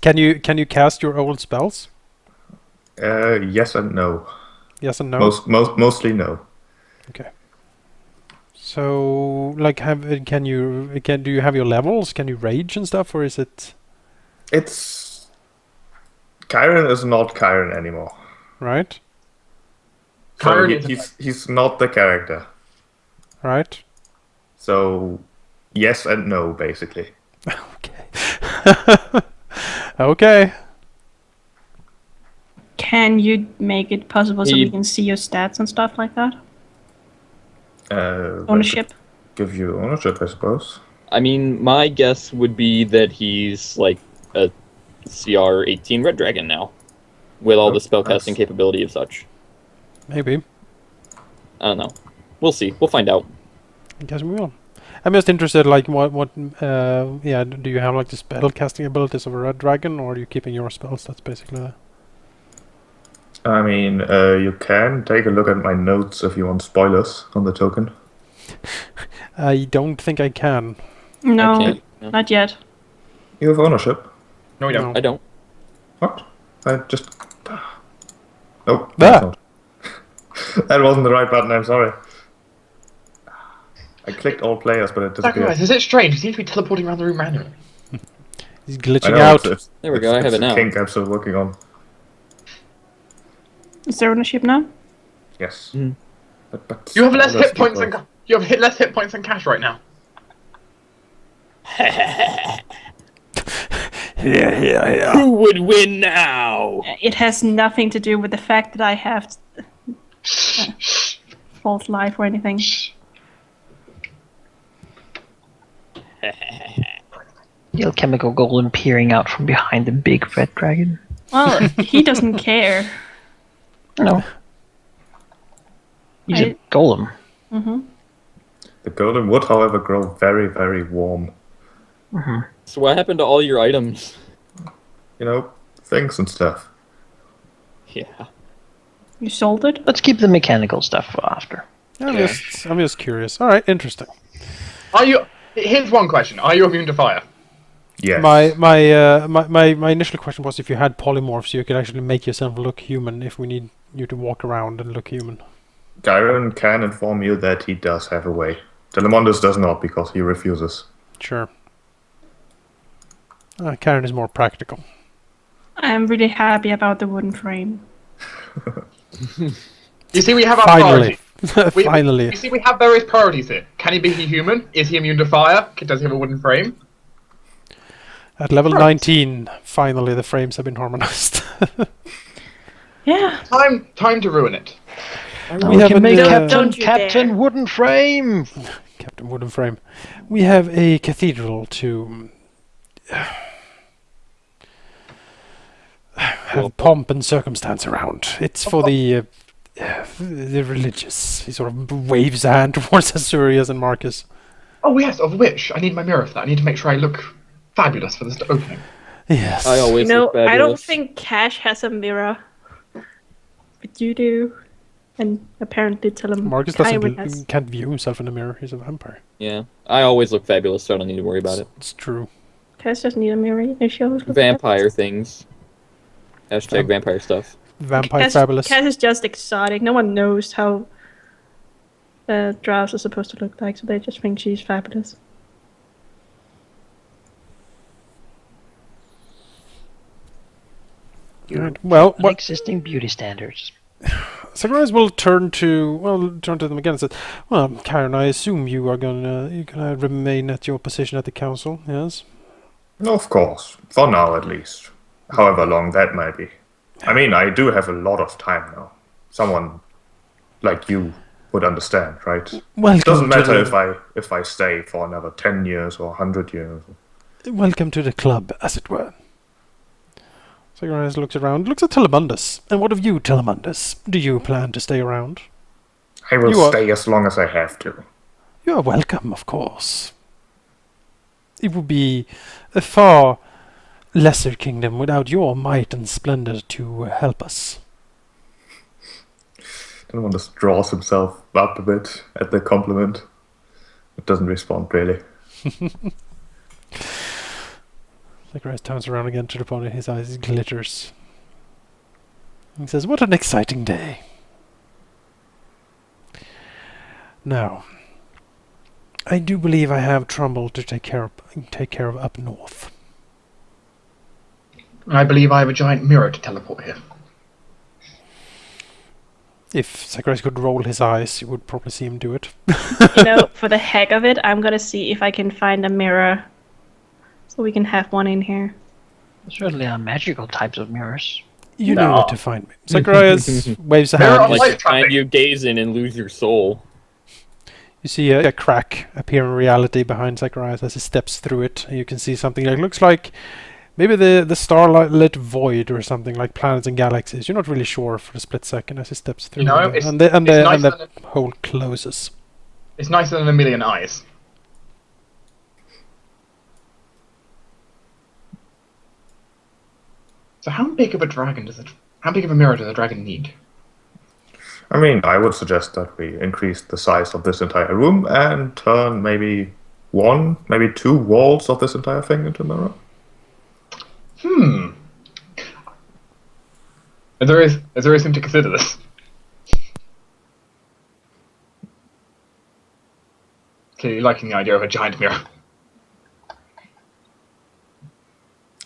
Speaker 2: Can you cast your old spells?
Speaker 6: Yes and no.
Speaker 2: Yes and no.
Speaker 6: Mostly no.
Speaker 2: Okay. So, like, do you have your levels? Can you rage and stuff, or is it
Speaker 6: Chiron is not Chiron anymore.
Speaker 2: right?
Speaker 6: So
Speaker 3: Chiron
Speaker 6: he's not the character.
Speaker 2: Right.
Speaker 6: So yes and no, basically.
Speaker 2: Okay. Okay.
Speaker 4: Can you make it possible so we
Speaker 5: He-
Speaker 4: can see your stats and stuff like that?
Speaker 6: That
Speaker 4: Ownership?
Speaker 6: could give you ownership, I suppose.
Speaker 5: I mean, my guess would be that he's like a CR 18 Red Dragon now, with all
Speaker 6: Oh,
Speaker 5: the spellcasting
Speaker 6: nice.
Speaker 5: capability of such.
Speaker 2: Maybe.
Speaker 5: I don't know. We'll see. We'll find out.
Speaker 2: I guess we will. I'm just interested, like, what do you have, like, the spell casting abilities of a red dragon, or are you keeping your spells? That's basically the...
Speaker 6: I mean, you can take a look at my notes if you want spoilers on the token.
Speaker 2: I don't think I can.
Speaker 4: No,
Speaker 5: I can't. No,
Speaker 4: not yet.
Speaker 6: You have ownership.
Speaker 3: No, we don't.
Speaker 5: I don't.
Speaker 6: What? I just... Oh,
Speaker 2: Ah.
Speaker 6: that's not. That wasn't the right button, I'm sorry. I clicked all players, but it disappeared.
Speaker 3: Zacharias, is it strange? He seems to be teleporting around the room randomly.
Speaker 2: He's
Speaker 6: I
Speaker 2: glitching
Speaker 6: know,
Speaker 2: out.
Speaker 5: There we go, I have
Speaker 6: it's
Speaker 5: it
Speaker 6: a
Speaker 5: now.
Speaker 6: kink I'm still working on.
Speaker 4: Is there ownership now?
Speaker 6: Yes.
Speaker 5: Mhm.
Speaker 6: But
Speaker 3: You have less
Speaker 6: let's
Speaker 3: hit points
Speaker 6: keep
Speaker 3: than less hit points than Cash right now.
Speaker 5: Who would win now?
Speaker 4: It has nothing to do with the fact that I have false life or anything.
Speaker 1: The alchemical golem peering out from behind the big red dragon.
Speaker 4: Well, he doesn't care.
Speaker 1: No. He's a golem.
Speaker 4: Mm-hmm.
Speaker 6: The golem would, however, grow very, very warm.
Speaker 1: Mm-hmm.
Speaker 5: So what happened to all your items?
Speaker 6: You know, things and stuff.
Speaker 5: Yeah.
Speaker 4: You sold it?
Speaker 1: Let's keep the mechanical stuff for after.
Speaker 2: I'm just curious. All right, interesting.
Speaker 3: Are you? Here's one question: are you immune to fire?
Speaker 6: Yes.
Speaker 2: My initial question was if you had polymorphs, you could actually make yourself look human. If we need you to walk around and look human.
Speaker 6: Gyron can inform you that he does have a way. Telemondus does not because he refuses.
Speaker 2: Sure. Karen is more practical.
Speaker 4: I'm really happy about the wooden frame.
Speaker 3: You see, we have our
Speaker 2: Finally.
Speaker 3: priorities.
Speaker 2: Finally.
Speaker 3: You see, we have various priorities here. Can he be human? Is he immune to fire? Does he have a wooden frame?
Speaker 2: At level
Speaker 3: Right.
Speaker 2: 19, finally the frames have been harmonized.
Speaker 4: Yeah.
Speaker 3: Time to ruin it.
Speaker 2: We have
Speaker 1: can make
Speaker 2: an,
Speaker 4: Don't you
Speaker 1: Captain
Speaker 4: dare.
Speaker 1: Wooden Frame.
Speaker 2: Captain Wooden Frame. We have a cathedral to have pomp and circumstance around. It's for the religious. He sort of waves a hand towards Azurius and Marcus.
Speaker 3: Oh yes, of which I need my mirror for that. I need to make sure I look fabulous for this opening.
Speaker 2: Yes.
Speaker 5: I always look fabulous.
Speaker 4: I don't think Cash has a mirror. But you do. And apparently
Speaker 2: Marcus
Speaker 4: has.
Speaker 2: can't view himself in the mirror. He's a vampire.
Speaker 5: Yeah. I always look fabulous, so I don't need to worry about it.
Speaker 2: It's true.
Speaker 4: Cash doesn't need a mirror. And she always looks
Speaker 5: Vampire things. Hashtag vampire stuff.
Speaker 2: Vampire
Speaker 4: Cass,
Speaker 2: fabulous.
Speaker 4: Cass is just exotic. No one knows how drows are supposed to look like, so they just think she's fabulous.
Speaker 2: Right. Well, what
Speaker 1: Existing beauty standards.
Speaker 2: Zacharias will turn to them again and says, "Well, Karen, I assume you're gonna remain at your position at the council, yes?"
Speaker 6: Of course. For now, at least. However long that may be. I mean, I do have a lot of time now. Someone like you would understand, right?
Speaker 2: Welcome
Speaker 6: It doesn't matter
Speaker 2: to
Speaker 6: if I stay for another 10 years or 100 years.
Speaker 2: welcome to the club, as it were. Zacharias looks around, looks at Telemundus. And what of you, Telemundus? Do you plan to stay around?
Speaker 6: I will
Speaker 2: You are-
Speaker 6: stay as long as I have to.
Speaker 2: You are welcome, of course. It would be a far lesser kingdom without your might and splendor to help us.
Speaker 6: Telemondus draws himself up a bit at the compliment, but doesn't respond really.
Speaker 2: Zacharias turns around again to the pony. His eyes glitters. He says, "What an exciting day." Now, I do believe I have trouble to take care of up north.
Speaker 3: I believe I have a giant mirror to teleport here.
Speaker 2: If Zacharias could roll his eyes, you would probably see him do it.
Speaker 4: For the heck of it, I'm gonna see if I can find a mirror. So we can have one in here.
Speaker 1: There certainly are magical types of mirrors.
Speaker 2: You know
Speaker 3: No.
Speaker 2: where to find me. Zacharias waves a
Speaker 3: Mirror
Speaker 2: hand.
Speaker 3: of
Speaker 2: You
Speaker 3: light
Speaker 5: Like
Speaker 3: traffic.
Speaker 5: find you gaze in and lose your soul.
Speaker 2: You see a crack appear in reality behind Zacharias as he steps through it. And you can see something that looks like maybe the starlit void or something like planets and galaxies. You're not really sure for a split second as he steps through.
Speaker 3: No,
Speaker 2: and
Speaker 3: it's-
Speaker 2: and the, and
Speaker 3: it's
Speaker 2: the,
Speaker 3: nicer
Speaker 2: and the
Speaker 3: than
Speaker 2: hole closes.
Speaker 3: It's nicer than a million eyes. So how big of a how big of a mirror does a dragon need?
Speaker 6: I mean, I would suggest that we increase the size of this entire room and turn maybe one, maybe two walls of this entire thing into a mirror.
Speaker 3: There is reason to consider this. Clearly liking the idea of a giant mirror.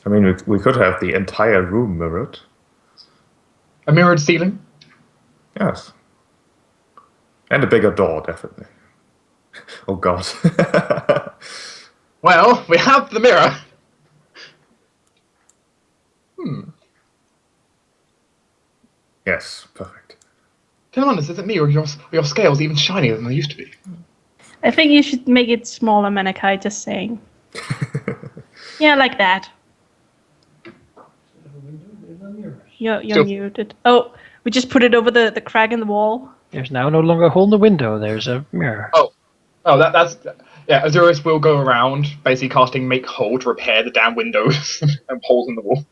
Speaker 6: I mean, we could have the entire room mirrored.
Speaker 3: A mirrored ceiling?
Speaker 6: Yes. And a bigger door, definitely. Oh god.
Speaker 3: Well, we have the mirror.
Speaker 6: Yes, perfect.
Speaker 3: Telemandus, is it me, or your scales even shinier than they used to be?
Speaker 4: I think you should make it smaller, Manakai, just saying. Yeah, like that. You're
Speaker 3: Still-
Speaker 4: muted. Oh, we just put it over the crack in the wall.
Speaker 1: There's now no longer a hole in the window. There's a mirror.
Speaker 3: Oh, that's yeah. Azurus will go around, basically casting Make Hole to repair the damn windows and holes in the wall.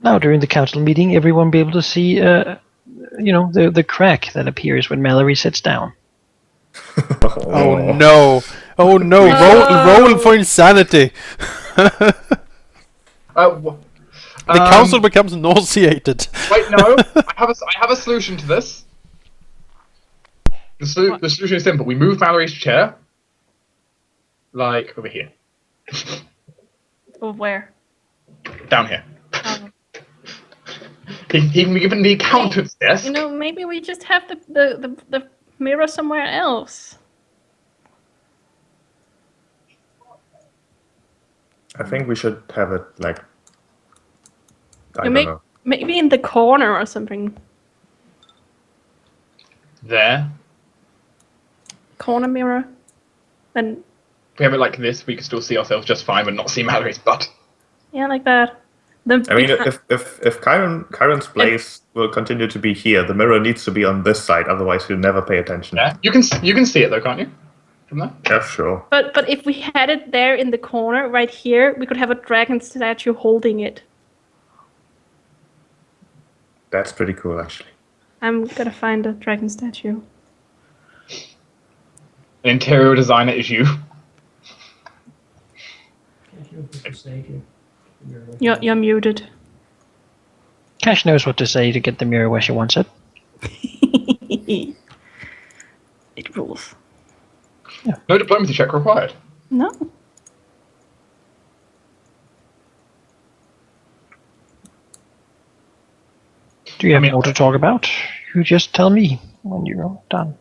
Speaker 1: Now, during the council meeting, everyone will be able to see, the crack that appears when Mallory sits down.
Speaker 2: Oh no! Oh no! Roll for insanity.
Speaker 3: The
Speaker 2: The council becomes nauseated.
Speaker 3: Wait, no. I have a solution to this. The solution is simple. We move Mallory's chair, like over here,
Speaker 4: Over where?
Speaker 3: down here.
Speaker 4: Oh.
Speaker 3: He can be given the accountant's desk.
Speaker 4: You know, maybe we just have the mirror somewhere else.
Speaker 6: I think we should have it like. I
Speaker 4: You
Speaker 6: don't know.
Speaker 4: maybe in the corner or something.
Speaker 3: There.
Speaker 4: Corner mirror. And
Speaker 3: If we have it like this, we can still see ourselves just fine, but not see Mallory's butt.
Speaker 4: yeah, like that. Then
Speaker 6: I mean,
Speaker 4: we can't-
Speaker 6: if Kyron's place will continue to be here, the mirror needs to be on this side. Otherwise, you'll never pay attention.
Speaker 3: Yeah, you can see it though, can't you? From there.
Speaker 6: Yeah, sure.
Speaker 4: But if we had it there in the corner right here, we could have a dragon statue holding it.
Speaker 6: That's pretty cool, actually.
Speaker 4: I'm gonna find a dragon statue.
Speaker 3: An interior designer is you.
Speaker 4: You're muted.
Speaker 1: Cash knows what to say to get the mirror where she wants it.
Speaker 4: It rules.
Speaker 3: No diplomacy check required.
Speaker 4: No.
Speaker 1: Do you have
Speaker 3: mean-
Speaker 1: more to talk about? You just tell me when you're done.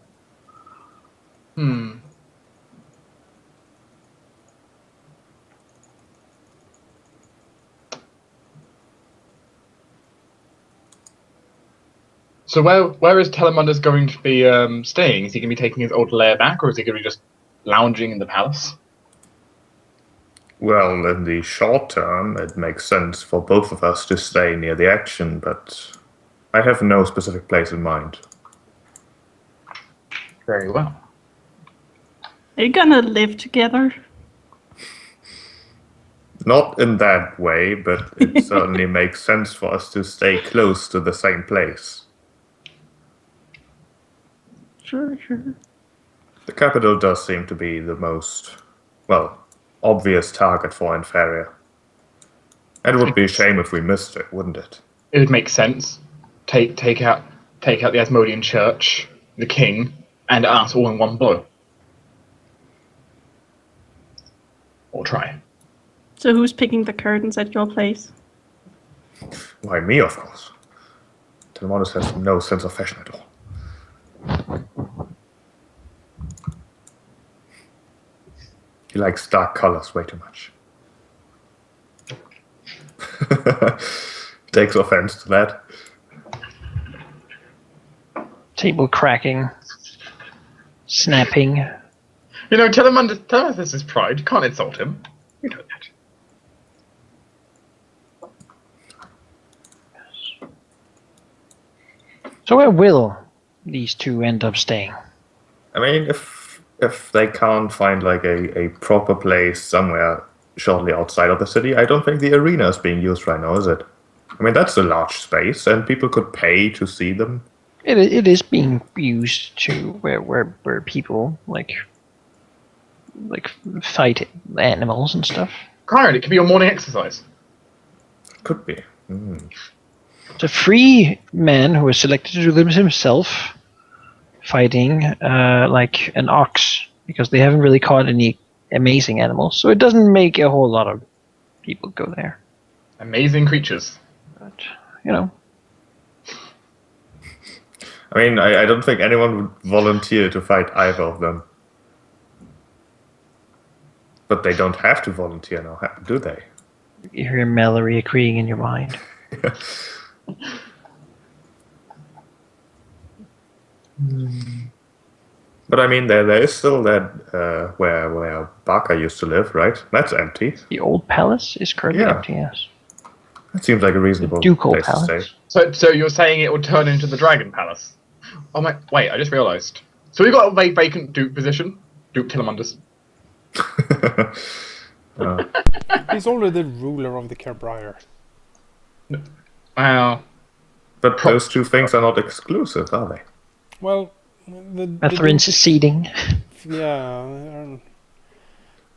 Speaker 3: So where is Telemundus going to be staying? Is he going to be taking his old lair back, or is he going to be just lounging in the palace?
Speaker 6: Well, in the short term, it makes sense for both of us to stay near the action, but I have no specific place in mind.
Speaker 3: Very well.
Speaker 4: Are you gonna live together?
Speaker 6: Not in that way, but it certainly makes sense for us to stay close to the same place.
Speaker 4: Sure.
Speaker 6: The capital does seem to be the most, well, obvious target for Inferior. And it would be a shame if we missed it, wouldn't it?
Speaker 3: It would make sense. Take out the Asmodean Church, the king, and us all in one blow. Or try.
Speaker 4: So who's picking the curtains at your place?
Speaker 6: Why, me, of course. Telemonus has no sense of fashion at all. He likes dark colors way too much. Takes offense to that.
Speaker 1: Table cracking. Snapping.
Speaker 3: You know, Telemundus is pride. You can't insult him. You know that.
Speaker 1: So where will these two end up staying?
Speaker 6: I mean, if they can't find like a proper place somewhere shortly outside of the city, I don't think the arena is being used right now, is it? I mean, that's a large space, and people could pay to see them.
Speaker 1: It is being used to where people like fight animals and stuff.
Speaker 3: Kyron, it could be your morning exercise.
Speaker 6: Could be.
Speaker 1: It's a free man who was selected to do them himself, fighting like an ox, because they haven't really caught any amazing animals, so it doesn't make a whole lot of people go there.
Speaker 3: Amazing creatures.
Speaker 1: But you know,
Speaker 6: I mean, I don't think anyone would volunteer to fight either of them. But they don't have to volunteer now, do they?
Speaker 1: you hear Mallory agreeing in your mind.
Speaker 6: But I mean, there is still that where Baka used to live, right? That's empty.
Speaker 1: The old palace is currently
Speaker 6: Yeah.
Speaker 1: empty, yes.
Speaker 6: That seems like a
Speaker 1: The
Speaker 6: reasonable
Speaker 1: ducal
Speaker 6: place to
Speaker 1: palace.
Speaker 6: stay.
Speaker 3: So you're saying it would turn into the Dragon Palace? Oh my! Wait, I just realised. So we've got a vacant Duke position. Duke Tillamundus.
Speaker 2: He's already the ruler of the Kerbriar.
Speaker 3: Wow.
Speaker 6: But those two things are not exclusive, are they?
Speaker 2: Well, the
Speaker 1: Matherin's seceding.
Speaker 2: yeah,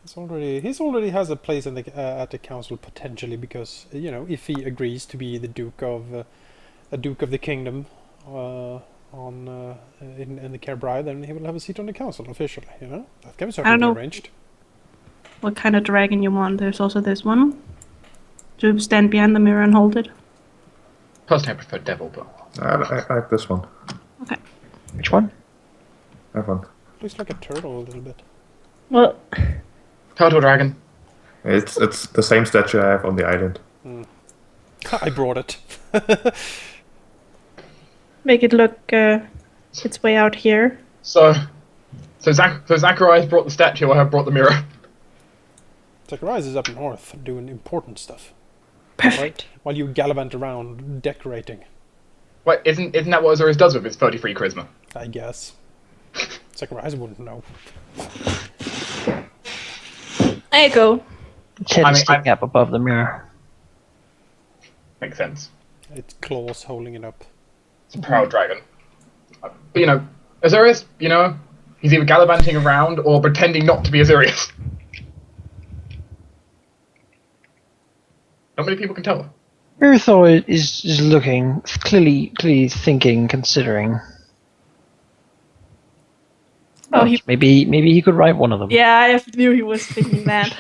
Speaker 2: he's already has a place in the at the council potentially because if he agrees to be the duke of a duke of the kingdom in the Kerbriar, then he will have a seat on the council officially. That can certainly be
Speaker 4: know.
Speaker 2: arranged.
Speaker 4: What kind of dragon you want? There's also this one. To stand behind the mirror and hold it.
Speaker 3: Personally, I prefer Devil, but
Speaker 6: I like this one.
Speaker 4: Okay.
Speaker 1: Which one?
Speaker 6: That one.
Speaker 2: Looks like a turtle a little bit.
Speaker 4: Well,
Speaker 3: Turtle Dragon.
Speaker 6: It's the same statue I have on the island.
Speaker 2: I brought it.
Speaker 4: make it look its way out here.
Speaker 3: So Zacharias brought the statue. I have brought the mirror.
Speaker 2: Zacharias is up north doing important stuff.
Speaker 4: Perfect.
Speaker 2: While you gallivant around decorating,
Speaker 3: Wait, isn't that what Azorius does with his 33 charisma?
Speaker 2: I guess. Zacharias wouldn't know.
Speaker 4: There you go.
Speaker 1: Its head
Speaker 3: I
Speaker 1: is
Speaker 3: mean,
Speaker 1: sticking up above the mirror.
Speaker 3: Makes sense.
Speaker 2: It's claws holding it up.
Speaker 3: It's a proud dragon. But, Azorius, he's either gallivanting around or pretending not to be Azorius. Not many people can tell.
Speaker 1: Mirthor is looking, clearly thinking, considering.
Speaker 4: Oh, he.
Speaker 1: Maybe he could write one of them.
Speaker 4: Yeah, I knew he was thinking that.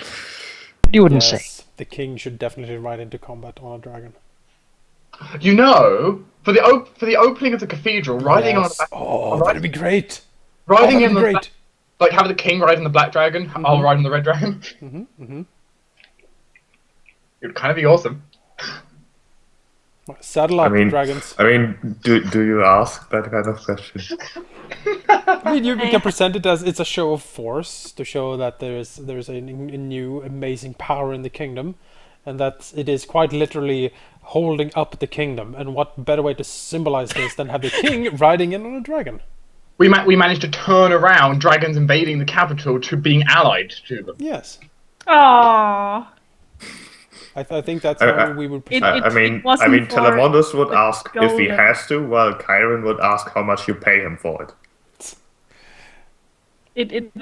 Speaker 1: You wouldn't say.
Speaker 2: Yes, the king should definitely ride into combat on a dragon.
Speaker 3: For the opening of the cathedral, riding
Speaker 2: Yes. That'd be great.
Speaker 3: riding
Speaker 2: that'd
Speaker 3: in
Speaker 2: be
Speaker 3: the
Speaker 2: great.
Speaker 3: like having the king ride in the black dragon, I'll ride in the red dragon. It would kind of be awesome.
Speaker 2: Saddle up, dragons.
Speaker 6: I mean, do you ask that kind of question?
Speaker 2: I mean, you can present it as it's a show of force to show that there's a new amazing power in the kingdom, and that it is quite literally holding up the kingdom. And what better way to symbolize this than have the king riding in on a dragon?
Speaker 3: We managed to turn around dragons invading the capital to being allied to them.
Speaker 2: Yes,
Speaker 4: Aww.
Speaker 2: I think that's how we would.
Speaker 6: I mean, Telemondus would ask if he has to, while Chiron would ask how much you pay him for it.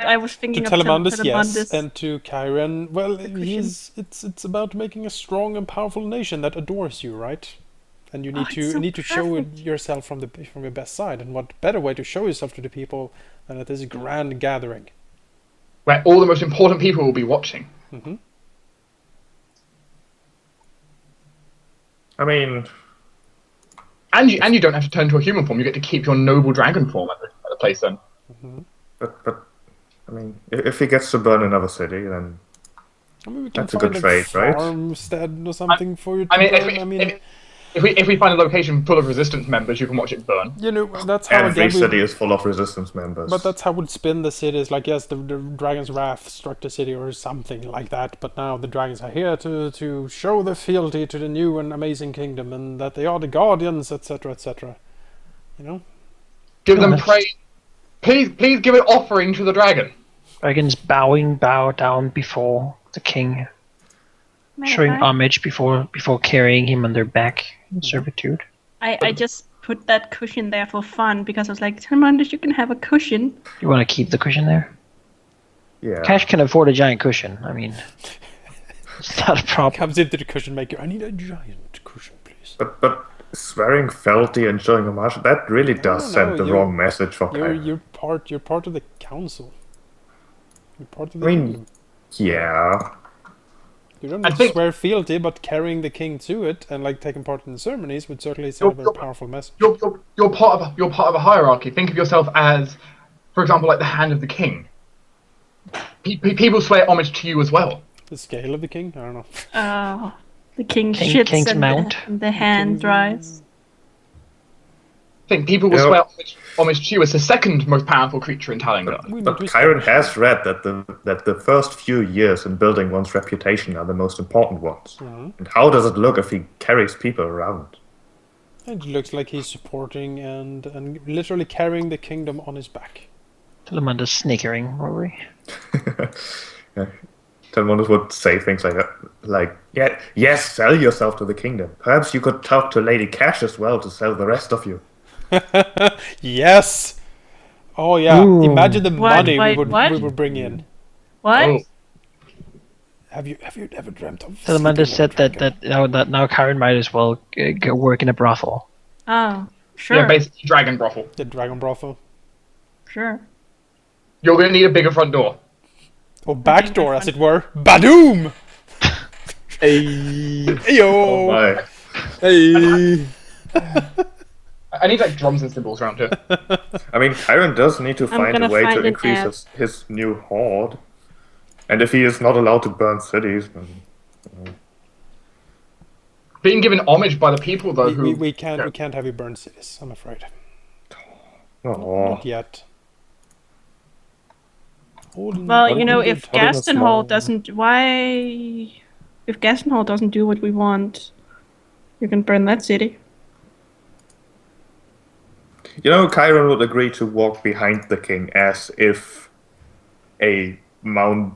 Speaker 4: I was thinking
Speaker 2: to
Speaker 4: of
Speaker 2: Telemundus, yes,
Speaker 4: Telemundus.
Speaker 2: and to Chiron, well, it's about making a strong and powerful nation that adores you, right? And you need to show yourself from your best side. And what better way to show yourself to the people than at this grand gathering,
Speaker 3: where all the most important people will be watching.
Speaker 6: I mean,
Speaker 3: and you don't have to turn into a human form. You get to keep your noble dragon form at the place then.
Speaker 6: but I mean, if he gets to burn another city, then
Speaker 2: I mean, we can
Speaker 6: that's a
Speaker 2: find
Speaker 6: good trade, right?
Speaker 2: farmstead or something for you to
Speaker 3: I mean,
Speaker 2: burn.
Speaker 3: if we find a location full of resistance members, you can watch it burn.
Speaker 2: That's how
Speaker 6: Every
Speaker 2: again
Speaker 6: city is full of resistance members.
Speaker 2: But that's how we'd spin the cities. Like, yes, the dragon's wrath struck the city or something like that. But now the dragons are here to show their fealty to the new and amazing kingdom, and that they are the guardians, etc., etc.
Speaker 3: Give them praise. Please give an offering to the dragon.
Speaker 1: Dragons bow down before the king, showing homage before carrying him on their back in servitude.
Speaker 4: I just put that cushion there for fun because I was like, Telemundus, you can have a cushion.
Speaker 1: You want to keep the cushion there?
Speaker 6: Yeah.
Speaker 1: Cash can afford a giant cushion. I mean, it's not a problem.
Speaker 2: Comes into the cushion maker. I need a giant cushion, please.
Speaker 6: But swearing fealty and showing homage, that really does send the wrong message for Chiron.
Speaker 2: You're part of the council. You're part of the
Speaker 6: I mean,
Speaker 2: kingdom.
Speaker 6: yeah.
Speaker 2: You don't need to swear fealty, but carrying the king to it and taking part in the ceremonies would certainly send a very powerful message.
Speaker 3: You're part of a hierarchy. Think of yourself as, for example, like the hand of the king. People swear homage to you as well.
Speaker 2: The scale of the king? I don't know.
Speaker 4: Oh, the king shits
Speaker 1: King's
Speaker 4: and
Speaker 1: mount.
Speaker 4: the hand dries.
Speaker 3: think people will swear homage to you as the second most powerful creature in Tallingar.
Speaker 6: But Chiron has read that the first few years in building one's reputation are the most important ones. And how does it look if he carries people around?
Speaker 2: It looks like he's supporting and literally carrying the kingdom on his back.
Speaker 1: Telemander's snickering, probably.
Speaker 6: Telmundus would say things like, yeah, yes, sell yourself to the kingdom. Perhaps you could talk to Lady Cash as well to sell the rest of you.
Speaker 2: Yes! Oh yeah,
Speaker 1: Ooh.
Speaker 2: imagine the
Speaker 4: What?
Speaker 2: money
Speaker 4: Wait,
Speaker 2: we
Speaker 4: what?
Speaker 2: would bring in.
Speaker 4: What?
Speaker 3: Oh.
Speaker 2: Have you ever dreamt of
Speaker 1: Telemander
Speaker 2: sleeping
Speaker 1: said
Speaker 2: with a dragon?
Speaker 1: that now Karen might as well go work in a brothel.
Speaker 4: Oh, sure.
Speaker 3: Yeah, basically dragon brothel.
Speaker 2: The dragon brothel.
Speaker 4: Sure.
Speaker 3: You're going to need a bigger front door.
Speaker 2: Or back door, as it were. Badoom!
Speaker 5: Hey.
Speaker 2: Ayo!
Speaker 6: Oh my.
Speaker 5: Hey.
Speaker 3: I need like drums and cymbals around here.
Speaker 6: I mean, Chiron does need to find a
Speaker 4: gonna
Speaker 6: way
Speaker 4: find
Speaker 6: to
Speaker 4: an
Speaker 6: increase
Speaker 4: app.
Speaker 6: his new horde. And if he is not allowed to burn cities, then...
Speaker 3: Being given homage by the people though,
Speaker 2: We can't have you burn cities, I'm afraid.
Speaker 6: Oh.
Speaker 2: Not yet.
Speaker 4: Well, you know, if
Speaker 5: Holding a small-
Speaker 4: Gastenhall doesn't, if Gastenhall doesn't do what we want, you can burn that city.
Speaker 6: You know, Chiron would agree to walk behind the king as if a mount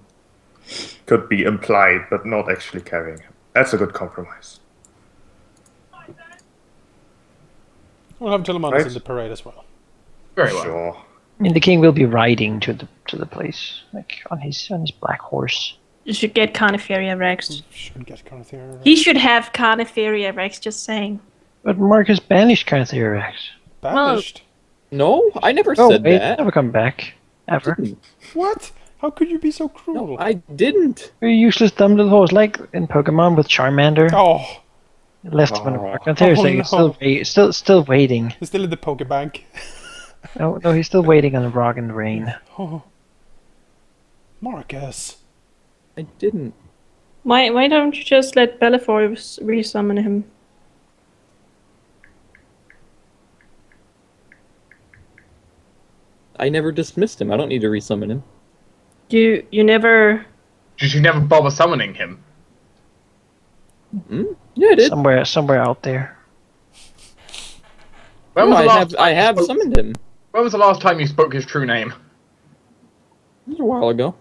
Speaker 6: could be implied, but not actually carrying him. That's a good compromise.
Speaker 2: We'll have Telemanus
Speaker 6: Right.
Speaker 2: in the parade as well.
Speaker 3: very well.
Speaker 6: Sure.
Speaker 1: I mean, the king will be riding to the place, like on his black horse.
Speaker 4: You should get Carniferia Rex.
Speaker 2: Should get Carnifer.
Speaker 4: He should have Carniferia Rex, just saying.
Speaker 1: But Marcus banished Carntherex.
Speaker 2: Banished.
Speaker 5: No, I never
Speaker 1: Oh,
Speaker 5: said
Speaker 1: wait,
Speaker 5: that.
Speaker 1: never come back. Ever.
Speaker 2: What? How could you be so cruel?
Speaker 5: No, I didn't.
Speaker 1: Very useless, dumb little horse, like in Pokemon with Charmander.
Speaker 2: Oh,
Speaker 1: Left him in a
Speaker 5: Oh.
Speaker 1: rock. Carntherex
Speaker 2: Oh,
Speaker 1: is still waiting.
Speaker 2: he's still in the Pokebank.
Speaker 1: No, he's still waiting on the rock and rain.
Speaker 2: Oh. Marcus.
Speaker 5: I didn't.
Speaker 4: Why don't you just let Bellifor resummon him?
Speaker 5: I never dismissed him. I don't need to resummon him.
Speaker 4: You never.
Speaker 3: Did you never bother summoning him?
Speaker 5: Yeah, I did.
Speaker 1: Somewhere out there.
Speaker 3: When
Speaker 5: No,
Speaker 3: was the last
Speaker 5: I
Speaker 3: time you
Speaker 5: have
Speaker 3: spoke-
Speaker 5: summoned him.
Speaker 3: When was the last time you spoke his true name?
Speaker 5: It was a while ago.